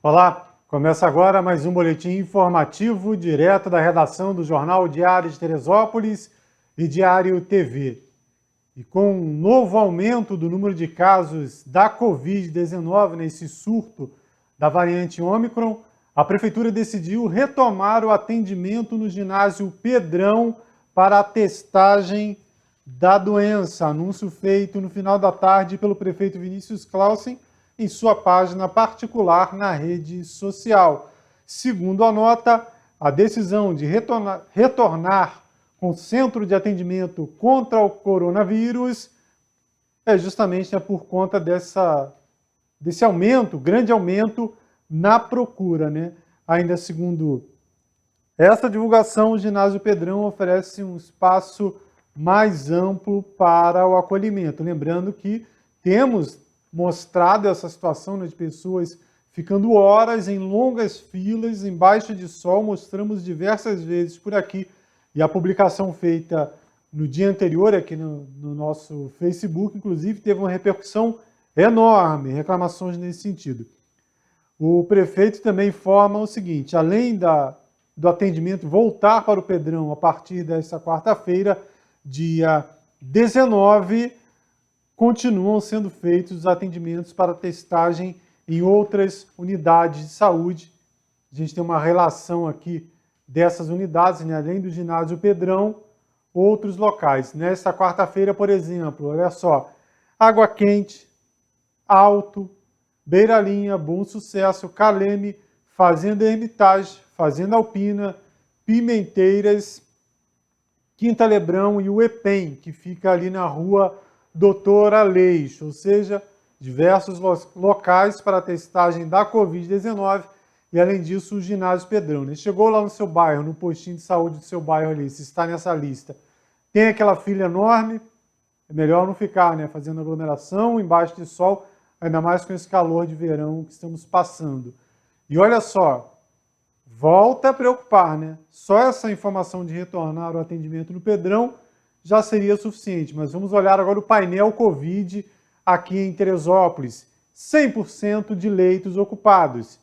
Olá, começa agora mais um boletim informativo direto da redação do Jornal Diário de Teresópolis e Diário TV. E com um novo aumento do número de casos da Covid-19 nesse surto da variante Ômicron, a Prefeitura decidiu retomar o atendimento no ginásio Pedrão para a testagem da doença. Anúncio feito no final da tarde pelo prefeito Vinícius Clausen em sua página particular na rede social. Segundo a nota, a decisão de retornar com o Centro de Atendimento contra o Coronavírus é justamente por conta desse aumento, grande aumento na procura, né? Ainda segundo essa divulgação, o Ginásio Pedrão oferece um espaço mais amplo para o acolhimento. Lembrando que temos mostrado essa situação, né, de pessoas ficando horas em longas filas, embaixo de sol, mostramos diversas vezes por aqui, e a publicação feita no dia anterior aqui no nosso Facebook, inclusive, teve uma repercussão enorme, reclamações nesse sentido. O prefeito também informa o seguinte: além do atendimento voltar para o Pedrão a partir desta quarta-feira, dia 19, continuam sendo feitos os atendimentos para testagem em outras unidades de saúde. A gente tem uma relação aqui dessas unidades, né? Além do ginásio Pedrão, outros locais. Nesta quarta-feira, por exemplo, olha só, Água Quente, Alto, Beira-Linha, Bom Sucesso, Caleme, Fazenda Hermitage, Fazenda Alpina, Pimenteiras, Quinta Lebrão e o EPEM, que fica ali na rua Doutor Aleixo, ou seja, diversos locais para a testagem da Covid-19 e, além disso, o ginásio Pedrão. Né? Chegou lá no seu bairro, no postinho de saúde do seu bairro ali, se está nessa lista, tem aquela fila enorme, é melhor não ficar, né, fazendo aglomeração embaixo de sol, ainda mais com esse calor de verão que estamos passando. E olha só, volta a preocupar, né? Só essa informação de retornar o atendimento no Pedrão já seria suficiente, mas vamos olhar agora o painel Covid aqui em Teresópolis. 100% de leitos ocupados.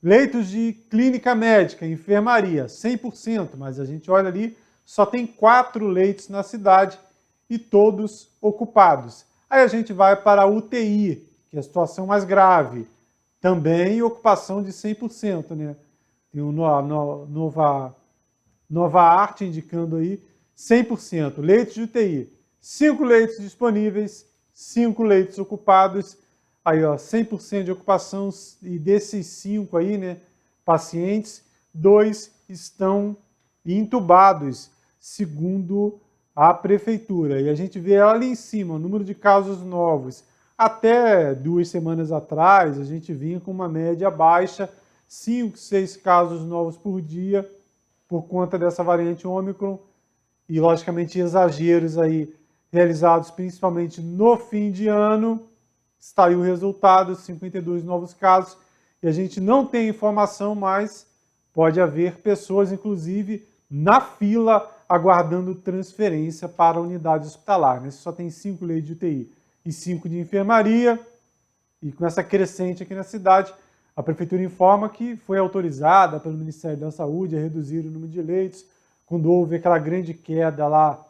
Leitos de clínica médica, enfermaria, 100%, mas a gente olha ali, só tem 4 leitos na cidade e todos ocupados. Aí a gente vai para a UTI, que é a situação mais grave, também ocupação de 100%, né? Tem uma nova arte indicando aí 100%. Leitos de UTI, 5 leitos disponíveis, 5 leitos ocupados, aí ó, 100% de ocupação, e desses 5 aí, né, pacientes, 2 estão entubados, segundo a prefeitura. E a gente vê ali em cima o número de casos novos. Até 2 semanas atrás, a gente vinha com uma média baixa, 5, 6 casos novos por dia, por conta dessa variante Ômicron, e logicamente exageros aí realizados principalmente no fim de ano. Está aí o resultado, 52 novos casos, e a gente não tem informação, mas pode haver pessoas, inclusive, na fila, aguardando transferência para a unidade hospitalar. Né? Só tem 5 leitos de UTI e 5 de enfermaria, e com essa crescente aqui na cidade, a Prefeitura informa que foi autorizada pelo Ministério da Saúde a reduzir o número de leitos, quando houve aquela grande queda lá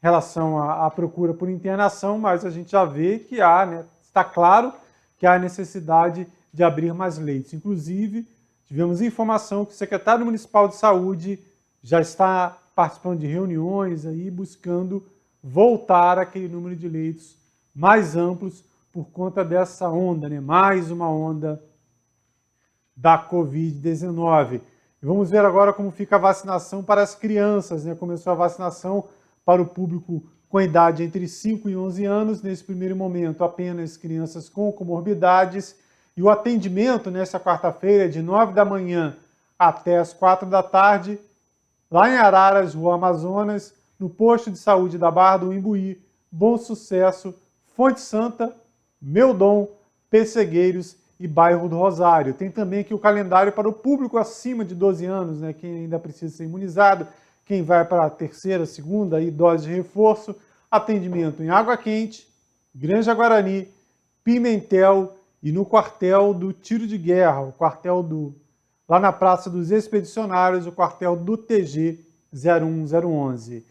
em relação à procura por internação, mas a gente já vê que há, né, está claro que há necessidade de abrir mais leitos. Inclusive, tivemos informação que o secretário municipal de saúde já está participando de reuniões aí, buscando voltar àquele número de leitos mais amplos por conta dessa onda, né? Mais uma onda da Covid-19. E vamos ver agora como fica a vacinação para as crianças, né? Começou a vacinação para o público com idade entre 5 e 11 anos. Nesse primeiro momento, apenas crianças com comorbidades. E o atendimento nesta quarta-feira é de 9 da manhã até as 4 da tarde, lá em Araras, Rua Amazonas, no posto de saúde da Barra do Imbuí, Bom Sucesso, Fonte Santa, Meudon, Pessegueiros e bairro do Rosário. Tem também aqui o calendário para o público acima de 12 anos, né, quem ainda precisa ser imunizado, quem vai para a terceira, segunda aí, dose de reforço, atendimento em Água Quente, Granja Guarani, Pimentel e no quartel do Tiro de Guerra, o quartel lá na Praça dos Expedicionários, o quartel do TG 01011.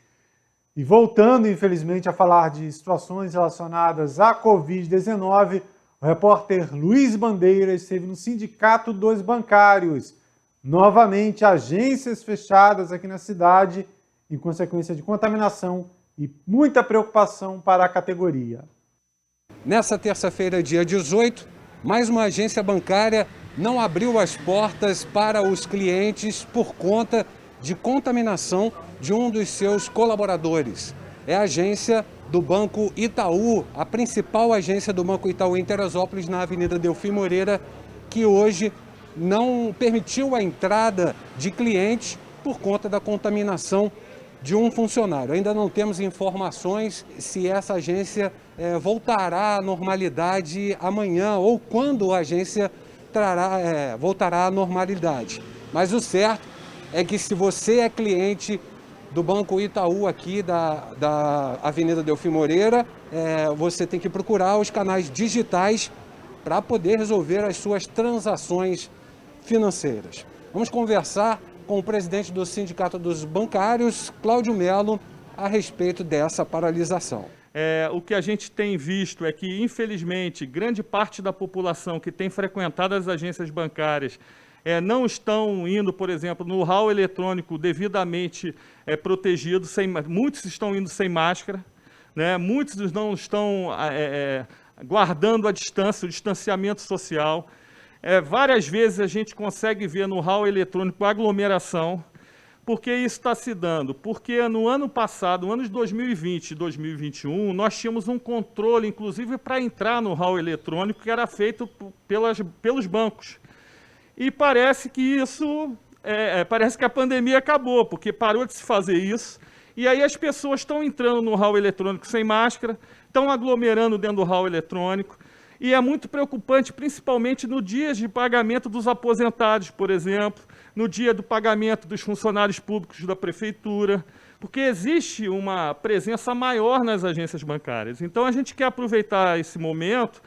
E voltando, infelizmente, a falar de situações relacionadas à Covid-19, o repórter Luiz Bandeira esteve no Sindicato dos Bancários. Novamente, agências fechadas aqui na cidade, em consequência de contaminação e muita preocupação para a categoria. Nessa terça-feira, dia 18, mais uma agência bancária não abriu as portas para os clientes por conta de contaminação de um dos seus colaboradores. É a agência do Banco Itaú, a principal agência do Banco Itaú em Teresópolis, na Avenida Delfim Moreira, que hoje não permitiu a entrada de clientes por conta da contaminação de um funcionário. Ainda não temos informações se essa agência voltará à normalidade amanhã ou quando a agência voltará à normalidade. Mas o certo é que se você é cliente do Banco Itaú aqui da Avenida Delfim Moreira, você tem que procurar os canais digitais para poder resolver as suas transações financeiras. Vamos conversar com o presidente do Sindicato dos Bancários, Cláudio Melo, a respeito dessa paralisação. O que a gente tem visto é que, infelizmente, grande parte da população que tem frequentado as agências bancárias não estão indo, por exemplo, no hall eletrônico devidamente protegido, muitos estão indo sem máscara, né? Muitos não estão guardando a distância, o distanciamento social. Várias vezes a gente consegue ver no hall eletrônico aglomeração. Por que isso está se dando? Porque no ano passado, no ano de 2020 e 2021, nós tínhamos um controle, inclusive para entrar no hall eletrônico, que era feito pelos bancos. E parece que parece que a pandemia acabou, porque parou de se fazer isso. E aí as pessoas estão entrando no hall eletrônico sem máscara, estão aglomerando dentro do hall eletrônico. E é muito preocupante, principalmente no dia de pagamento dos aposentados, por exemplo, no dia do pagamento dos funcionários públicos da prefeitura, porque existe uma presença maior nas agências bancárias. Então a gente quer aproveitar esse momento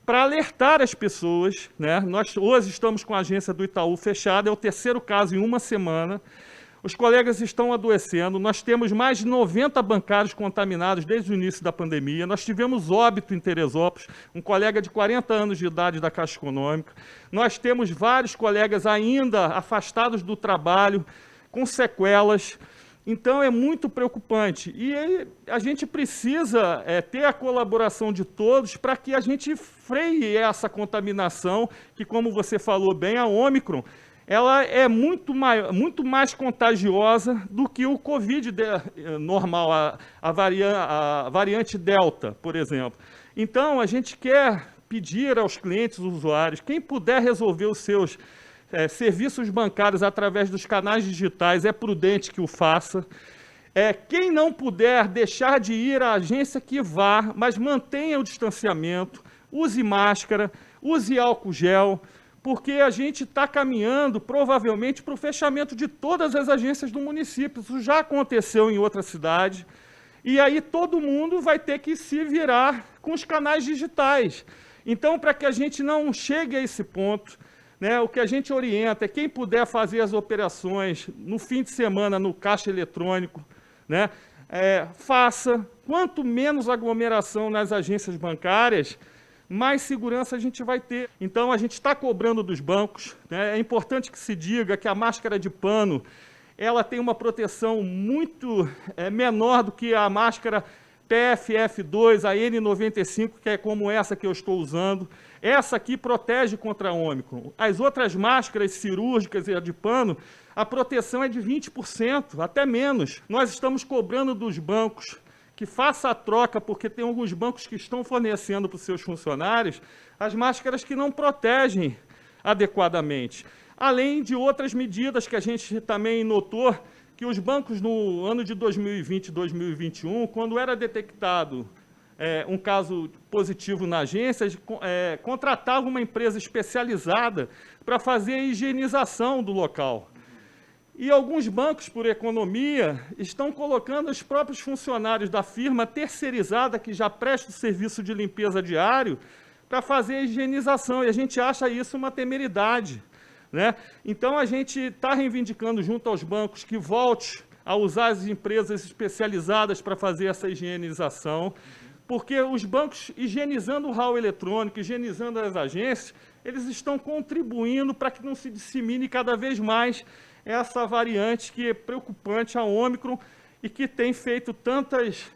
para alertar as pessoas, né? Nós hoje estamos com a agência do Itaú fechada, é o terceiro caso em uma semana. Os colegas estão adoecendo, nós temos mais de 90 bancários contaminados desde o início da pandemia, nós tivemos óbito em Teresópolis, um colega de 40 anos de idade da Caixa Econômica, nós temos vários colegas ainda afastados do trabalho, com sequelas. Então é muito preocupante e a gente precisa ter a colaboração de todos para que a gente freie essa contaminação, que, como você falou bem, a Ômicron, ela é muito mais contagiosa do que o Covid normal, a variante Delta, por exemplo. Então a gente quer pedir aos clientes, usuários, quem puder resolver os seus serviços bancários através dos canais digitais, é prudente que o faça. Quem não puder deixar de ir à agência, que vá, mas mantenha o distanciamento, use máscara, use álcool gel, porque a gente está caminhando provavelmente para o fechamento de todas as agências do município. Isso já aconteceu em outra cidade, e aí todo mundo vai ter que se virar com os canais digitais. Então, para que a gente não chegue a esse ponto, né, o que a gente orienta é quem puder fazer as operações no fim de semana no caixa eletrônico, né, faça. Quanto menos aglomeração nas agências bancárias, mais segurança a gente vai ter. Então, a gente está cobrando dos bancos, né? É importante que se diga que a máscara de pano, ela tem uma proteção muito menor do que a máscara PFF2, a N95, que é como essa que eu estou usando. Essa aqui protege contra a Ômicron. As outras máscaras cirúrgicas e a de pano, a proteção é de 20%, até menos. Nós estamos cobrando dos bancos que faça a troca, porque tem alguns bancos que estão fornecendo para os seus funcionários as máscaras que não protegem adequadamente. Além de outras medidas que a gente também notou, que os bancos no ano de 2020 e 2021, quando era detectado um caso positivo na agência, contratavam uma empresa especializada para fazer a higienização do local. E alguns bancos, por economia, estão colocando os próprios funcionários da firma terceirizada, que já presta o serviço de limpeza diário, para fazer a higienização, e a gente acha isso uma temeridade, né? Então, a gente está reivindicando junto aos bancos que volte a usar as empresas especializadas para fazer essa higienização, porque os bancos, higienizando o hall eletrônico, higienizando as agências, eles estão contribuindo para que não se dissemine cada vez mais essa variante que é preocupante, a Ômicron, e que tem feito tantas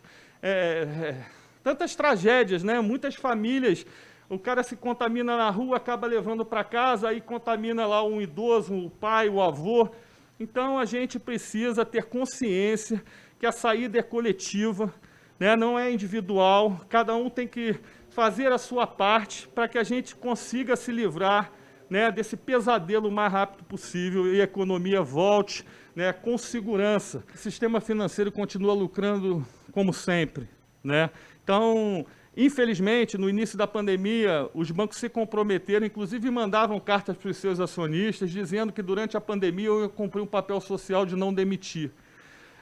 tragédias, né? Muitas famílias, o cara se contamina na rua, acaba levando para casa, aí contamina lá um idoso, o pai, o avô. Então, a gente precisa ter consciência que a saída é coletiva, né? Não é individual, cada um tem que fazer a sua parte para que a gente consiga se livrar, né, desse pesadelo o mais rápido possível e a economia volte, né, com segurança. O sistema financeiro continua lucrando como sempre, né? Então, infelizmente, no início da pandemia, os bancos se comprometeram, inclusive mandavam cartas para os seus acionistas, dizendo que durante a pandemia eu ia cumprir um papel social de não demitir.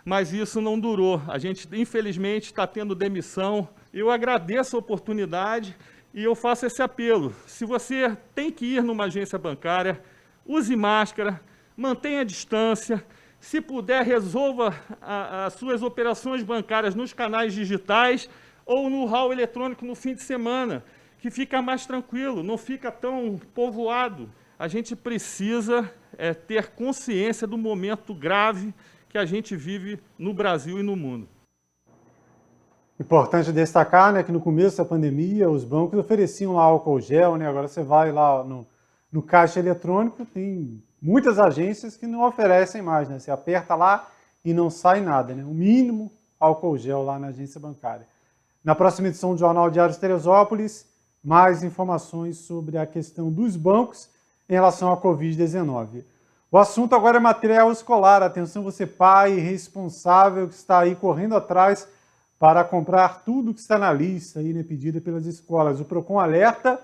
Mas isso não durou. A gente, infelizmente, está tendo demissão. Eu agradeço a oportunidade e eu faço esse apelo. Se você tem que ir numa agência bancária, use máscara, mantenha a distância. Se puder, resolva as suas operações bancárias nos canais digitais ou no hall eletrônico no fim de semana, que fica mais tranquilo, não fica tão povoado. A gente precisa ter consciência do momento grave que a gente vive no Brasil e no mundo. Importante destacar, né, que no começo da pandemia os bancos ofereciam lá álcool gel, né? Agora você vai lá no caixa eletrônico, tem muitas agências que não oferecem mais, né? Você aperta lá e não sai nada, né? O mínimo álcool gel lá na agência bancária. Na próxima edição do Jornal Diário de Teresópolis, mais informações sobre a questão dos bancos em relação à Covid-19. O assunto agora é material escolar. Atenção, você pai responsável que está aí correndo atrás para comprar tudo que está na lista aí, né, pedida pelas escolas. O PROCON alerta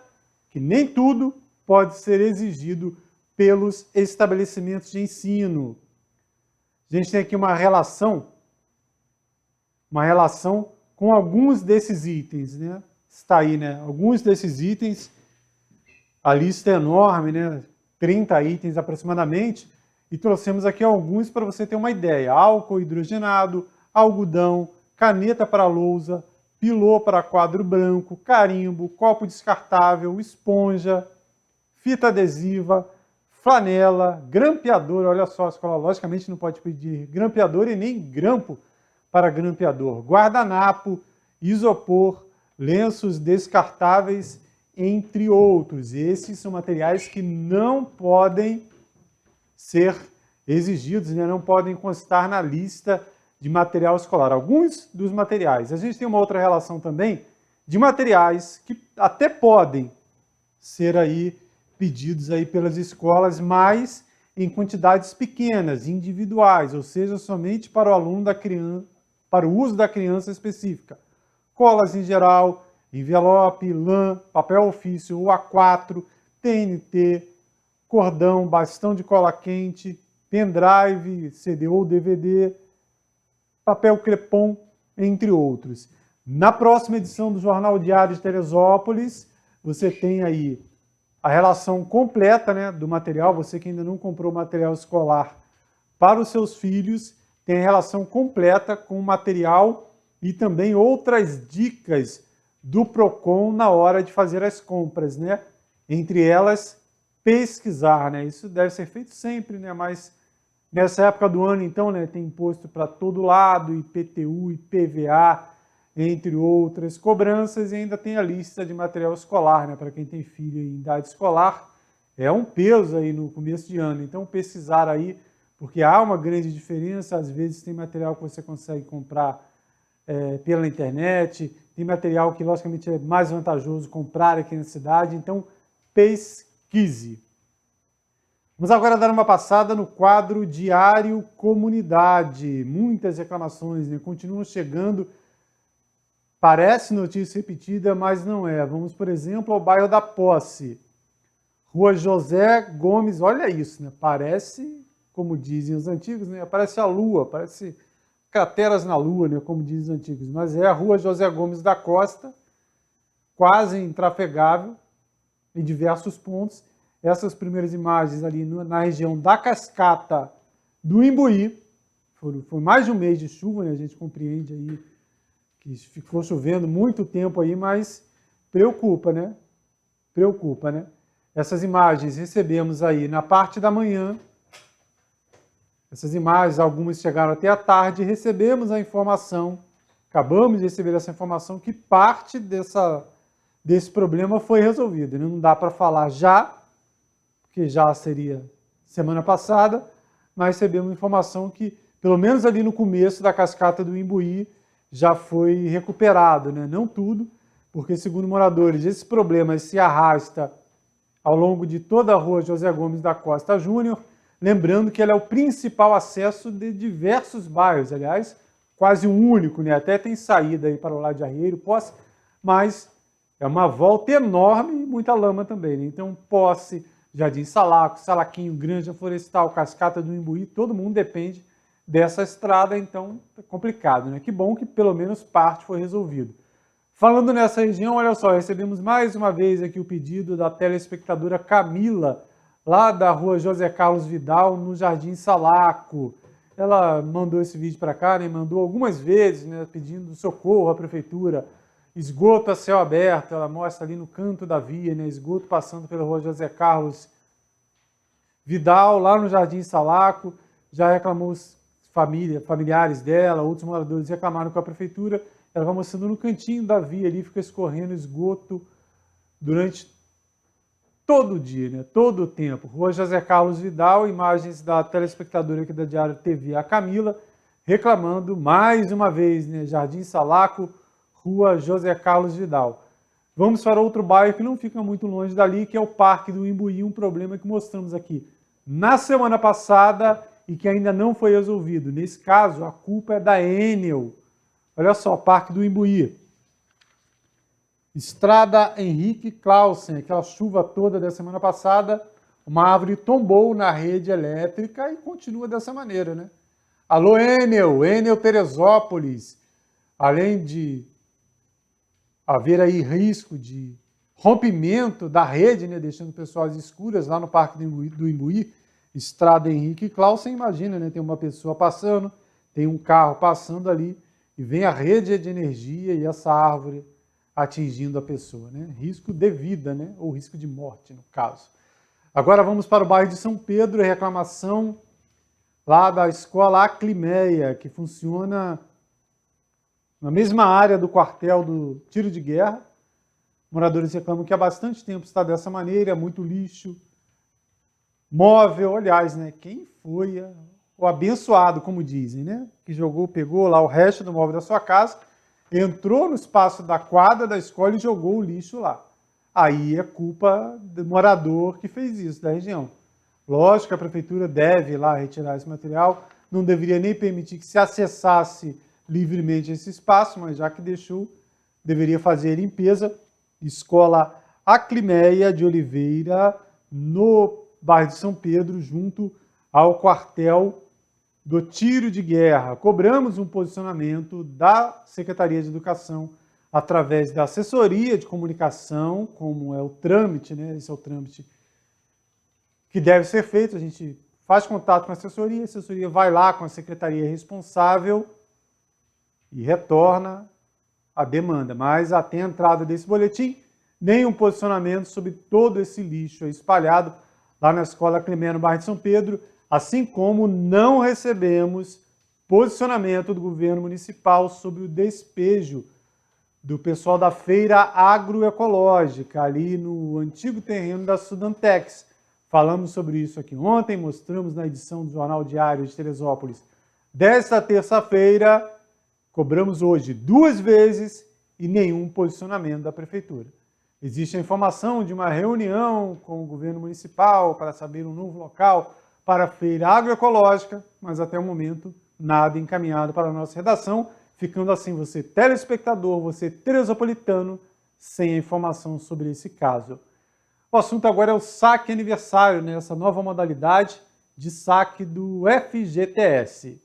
que nem tudo pode ser exigido pelos estabelecimentos de ensino. A gente tem aqui uma relação com alguns desses itens, né? Está aí, né? Alguns desses itens, a lista é enorme, né? 30 itens aproximadamente, e trouxemos aqui alguns para você ter uma ideia. Álcool hidrogenado, algodão, caneta para lousa, pilô para quadro branco, carimbo, copo descartável, esponja, fita adesiva, flanela, grampeador. Olha só, a escola logicamente não pode pedir grampeador e nem grampo para grampeador. Guardanapo, isopor, lenços descartáveis, entre outros. Esses são materiais que não podem ser exigidos, né? Não podem constar na lista de material escolar. Alguns dos materiais. A gente tem uma outra relação também de materiais que até podem ser aí pedidos aí pelas escolas, mas em quantidades pequenas, individuais, ou seja, somente para o aluno da criança, para o uso da criança específica. Colas em geral, envelope, lã, papel ofício, o A4, TNT, cordão, bastão de cola quente, pendrive, CD ou DVD, papel crepom, entre outros. Na próxima edição do Jornal Diário de Teresópolis, você tem aí a relação completa, né, do material. Você que ainda não comprou material escolar para os seus filhos, tem a relação completa com o material e também outras dicas do PROCON na hora de fazer as compras, né? Entre elas, pesquisar, né? Isso deve ser feito sempre, né? Mas nessa época do ano, então, né, tem imposto para todo lado, IPTU, IPVA, entre outras cobranças, e ainda tem a lista de material escolar, né? Para quem tem filho em idade escolar, é um peso aí no começo de ano. Então, pesquisar aí, porque há uma grande diferença. Às vezes tem material que você consegue comprar pela internet, tem material que, logicamente, é mais vantajoso comprar aqui na cidade. Então, pesquise. Vamos agora dar uma passada no quadro Diário Comunidade. Muitas reclamações, né? Continuam chegando. Parece notícia repetida, mas não é. Vamos, por exemplo, ao bairro da Posse. Rua José Gomes, olha isso, né? Parece, como dizem os antigos, né? Parece a Lua, parece crateras na Lua, né? Como dizem os antigos. Mas é a Rua José Gomes da Costa, quase intrafegável em diversos pontos. Essas primeiras imagens ali na região da cascata do Imbuí, foi mais de um mês de chuva, né? A gente compreende aí que ficou chovendo muito tempo aí, mas preocupa, né? Preocupa, né? Essas imagens recebemos aí na parte da manhã. Essas imagens, algumas chegaram até a tarde, recebemos a informação, acabamos de receber essa informação que parte desse problema foi resolvido. Não dá para falar já, porque já seria semana passada, mas recebemos informação que, pelo menos ali no começo da cascata do Imbuí, já foi recuperado, né? Não tudo, porque, segundo moradores, esse problema se arrasta ao longo de toda a rua José Gomes da Costa Júnior, lembrando que ela é o principal acesso de diversos bairros, aliás, quase um único, né? Até tem saída aí para o lado de Arrieiro, Posse, mas é uma volta enorme e muita lama também, né? Então, Posse, Jardim Salaco, Salaquinho, Granja Florestal, Cascata do Imbuí, todo mundo depende dessa estrada, então é complicado, né? Que bom que pelo menos parte foi resolvido. Falando nessa região, olha só, recebemos mais uma vez aqui o pedido da telespectadora Camila, lá da rua José Carlos Vidal, no Jardim Salaco. Ela mandou esse vídeo para cá, né? Mandou algumas vezes, né? Pedindo socorro à prefeitura. Esgoto a céu aberto, ela mostra ali no canto da via, né? Esgoto passando pela rua José Carlos Vidal, lá no Jardim Salaco. Já reclamou os familiares dela, outros moradores reclamaram com a prefeitura. Ela vai mostrando no cantinho da via ali, fica escorrendo esgoto durante todo o dia, né? Todo o tempo. Rua José Carlos Vidal, imagens da telespectadora aqui da Diário TV, a Camila, reclamando mais uma vez, né? Jardim Salaco, Rua José Carlos Vidal. Vamos para outro bairro que não fica muito longe dali, que é o Parque do Imbuí, um problema que mostramos aqui na semana passada e que ainda não foi resolvido. Nesse caso, a culpa é da Enel. Olha só, Parque do Imbuí. Estrada Henrique Clausen, aquela chuva toda da semana passada, uma árvore tombou na rede elétrica e continua dessa maneira, né? Alô, Enel Teresópolis. Além de haver aí risco de rompimento da rede, né, deixando pessoas escuras lá no Parque do Imbuí, Estrada Henrique Clausen, imagina, né, tem uma pessoa passando, tem um carro passando ali, e vem a rede de energia e essa árvore atingindo a pessoa, né? Risco de vida, né? Ou risco de morte, no caso. Agora vamos para o bairro de São Pedro, reclamação lá da escola Aclimeia, que funciona na mesma área do quartel do tiro de guerra. Moradores reclamam que há bastante tempo está dessa maneira, muito lixo, móvel, aliás, né? Quem foi o abençoado, como dizem, né? Que pegou lá o resto do móvel da sua casa, entrou no espaço da quadra da escola e jogou o lixo lá. Aí é culpa do morador que fez isso, da região. Lógico que a prefeitura deve ir lá retirar esse material, não deveria nem permitir que se acessasse livremente esse espaço, mas já que deixou, deveria fazer limpeza. Escola Aclimeia de Oliveira, no bairro de São Pedro, junto ao quartel do tiro de guerra. Cobramos um posicionamento da Secretaria de Educação através da assessoria de comunicação, como é o trâmite, né? Esse é o trâmite que deve ser feito. A gente faz contato com a assessoria vai lá com a secretaria responsável e retorna a demanda. Mas até a entrada desse boletim, nenhum posicionamento sobre todo esse lixo espalhado lá na Escola Aclimeia, no bairro de São Pedro, assim como não recebemos posicionamento do governo municipal sobre o despejo do pessoal da feira agroecológica, ali no antigo terreno da Sudantex. Falamos sobre isso aqui ontem, mostramos na edição do Jornal Diário de Teresópolis desta terça-feira. Cobramos hoje 2 vezes e nenhum posicionamento da prefeitura. Existe a informação de uma reunião com o governo municipal para saber um novo local para a feira agroecológica, mas até o momento nada encaminhado para a nossa redação, ficando assim você telespectador, você teresopolitano, sem a informação sobre esse caso. O assunto agora é o saque aniversário, né? Essa nova modalidade de saque do FGTS.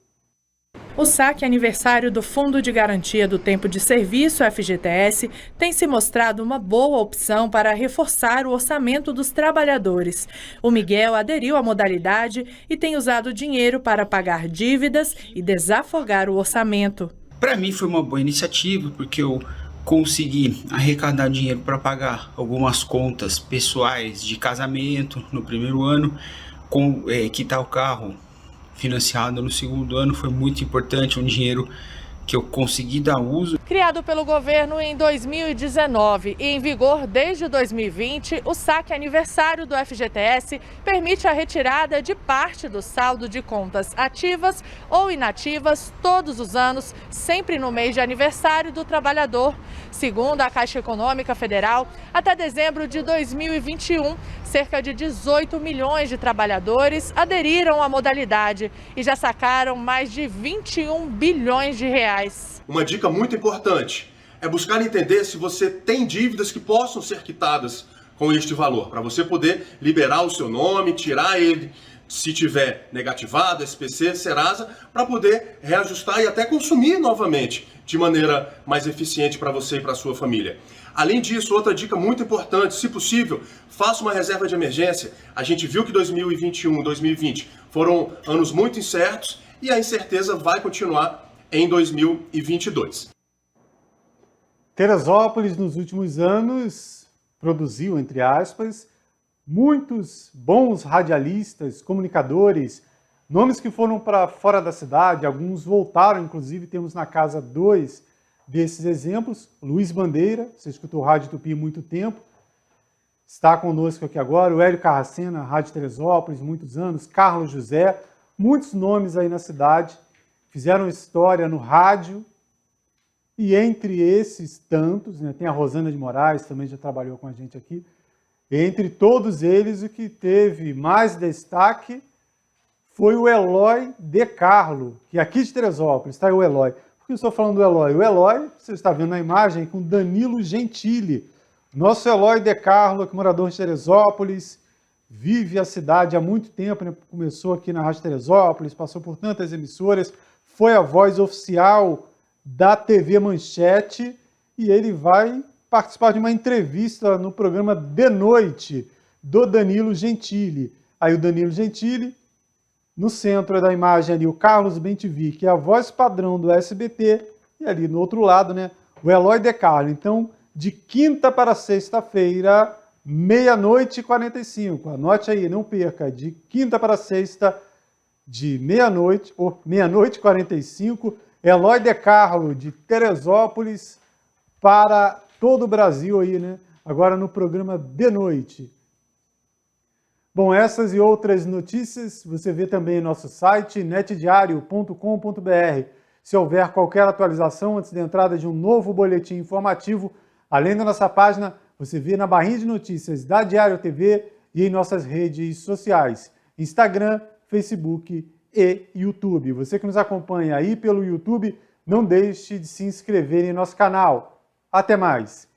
O saque aniversário do Fundo de Garantia do Tempo de Serviço, FGTS, tem se mostrado uma boa opção para reforçar o orçamento dos trabalhadores. O Miguel aderiu à modalidade e tem usado o dinheiro para pagar dívidas e desafogar o orçamento. Para mim foi uma boa iniciativa, porque eu consegui arrecadar dinheiro para pagar algumas contas pessoais de casamento no primeiro ano, quitar o carro financiado no segundo ano. Foi muito importante, um dinheiro que eu consegui dar uso. Criado pelo governo em 2019 e em vigor desde 2020, o saque aniversário do FGTS permite a retirada de parte do saldo de contas ativas ou inativas todos os anos, sempre no mês de aniversário do trabalhador. Segundo a Caixa Econômica Federal, até dezembro de 2021, cerca de 18 milhões de trabalhadores aderiram à modalidade e já sacaram mais de 21 bilhões de reais. Uma dica muito importante é buscar entender se você tem dívidas que possam ser quitadas com este valor, para você poder liberar o seu nome, tirar ele, se tiver negativado, SPC, Serasa, para poder reajustar e até consumir novamente de maneira mais eficiente para você e para a sua família. Além disso, outra dica muito importante, se possível, faça uma reserva de emergência. A gente viu que 2021 e 2020 foram anos muito incertos e a incerteza vai continuar em 2022. Teresópolis, nos últimos anos, produziu, entre aspas, muitos bons radialistas, comunicadores, nomes que foram para fora da cidade, alguns voltaram, inclusive temos na casa 2 desses exemplos. Luiz Bandeira, você escutou Rádio Tupi há muito tempo, está conosco aqui agora. O Hélio Carracena, Rádio Teresópolis, muitos anos. Carlos José, muitos nomes aí na cidade, fizeram história no rádio. E entre esses tantos, né, tem a Rosana de Moraes, também já trabalhou com a gente aqui. Entre todos eles, o que teve mais destaque foi o Eloy De Carlo, que aqui de Teresópolis, está aí o Eloy. Por que eu estou falando do Eloy? O Eloy, você está vendo na imagem, com Danilo Gentili. Nosso Eloy De Carlo, que é morador de Teresópolis, vive a cidade há muito tempo, né? Começou aqui na Rádio Teresópolis, passou por tantas emissoras, foi a voz oficial da TV Manchete, e ele vai participar de uma entrevista no programa De Noite do Danilo Gentili. Aí o Danilo Gentili, no centro da imagem ali, o Carlos Bentivi, que é a voz padrão do SBT, e ali no outro lado, né, o Eloy De Carlo. Então, de quinta para sexta-feira, 00:45. Anote aí, não perca, de quinta para sexta, de meia-noite, ou 00:45, Eloy De Carlo, de Teresópolis, para todo o Brasil aí, né? Agora no programa De Noite. Bom, essas e outras notícias você vê também em nosso site, netdiario.com.br. Se houver qualquer atualização antes da entrada de um novo boletim informativo, além da nossa página, você vê na barrinha de notícias da Diário TV e em nossas redes sociais, Instagram, Facebook e YouTube. Você que nos acompanha aí pelo YouTube, não deixe de se inscrever em nosso canal. Até mais!